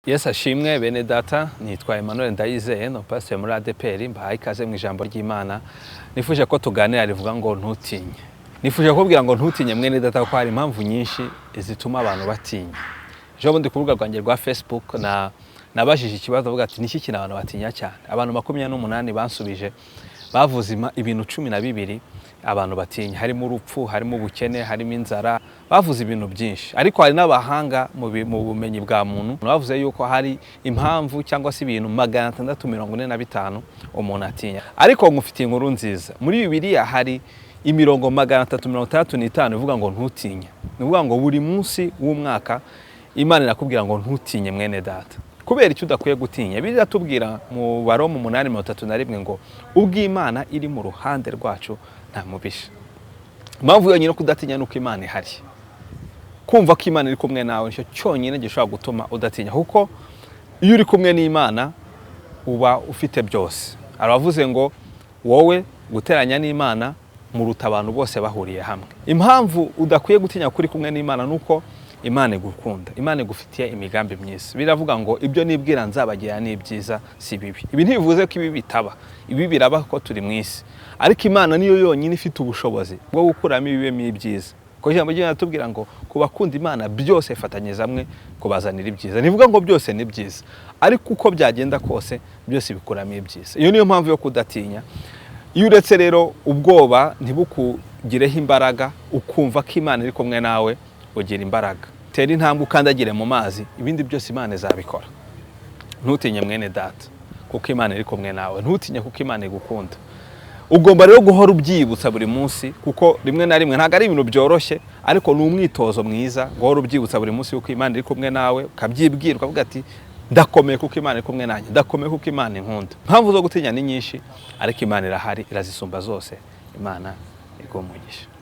Yesu ashimwe bene data, nitwa Emmanuel Ndayizeye, no pastor muri ADPR, mbahaye ikaze mu ijambo ry'Imana. Nifuje ko tuganira rivuga ngo ntutinye. Nifuje kubwira ngo ntutinye mwene data ko hari impamvu nyinshi zituma abantu batinya. Ejo bundi ku rubuga rwanjye rwa Facebook nabajije ikibazo avuga ati niki kintu abantu batinya cyane. Abantu 28 bansubije bavuze ibintu 12 abantu batinya, harimo urupfu, harimo ubukene, harimo inzara, bavuze ibintu byinshi. Ariko hari n'abahanga mu bumenyi bwa muntu bavuze yuko hari impamvu cyangwa se ibintu 645 umuntu atinya. Ariko ngufitiye inkuru nziza. Muri Bibiliya hari imirongo 365 ivuga ngo ntutinye. Nivuga ngo buri munsi w'umwaka Imana irakubwira ngo ntutinye mwene data. Kubera icyo udakwiye gutinya, biratubwira mu Baroma 8:31 ngo ubw'Imana iri mu ruhande rwacu nta mubisha. Impamvu yonyine kudatinya nuko Imana ihari. Kumva ko Imana iri kumwe nawe nicyo cyonyine gishobora gutuma udatinya, kuko iyo uri kumwe n'Imana uba ufite byose. Aravuze ngo wowe guteranya n'Imana muruta abantu bose bahuriye hamwe. Impamvu udakwiye gutinya kuri kumwe n'Imana nuko Imana igukunda, Imana igufitiye imigambi myiza. Biravuga ngo ibyo nibwira nzabagira ni byiza si bibi. Ibi ntibivuze ko ibi bitaba, ibi biraba ko turi mu isi. Ariko Imana niyo yonyine ifite ubushobozi bwo gukuramo ibibemo ibyiza. Ko ijambo ry'Imana tubwira ngo kubakunda Imana byose fatanyeza hamwe kubazanira ibyiza. Nivuga ngo byose ni byiza, ariko uko byagenda kose byose bikuramo ibyiza. Iyo niyo mpamvu yo kudatinya. Iyo uretse rero ubwoba ntibukugireho imbaraga, ukumva ko Imana iri kumwe nawe, ugira imbaraga. Tera intambwe ukandagire mu mazi, ibindi byose Imana izabikora. Ntutinye mwene data kuko Imana iri kumwe nawe, ntutinye kuko Imana igukunda. Ugomba rero guhora ubyibutsa buri munsi, kuko rimwe na rimwe ntago ari ibintu byoroshye, ariko ni umwitozo mwiza guhora ubyibutsa buri munsi yuko Imana iri kumwe nawe, ukabyibwira ukavuga ati ndakomeye kuko Imana iri kumwe nanjye, ndakomeye kuko Imana inkunda. Impamvu zo gutinya ni nyinshi, ariko Imana irahari, irazisumba zose. Imana igumugisha.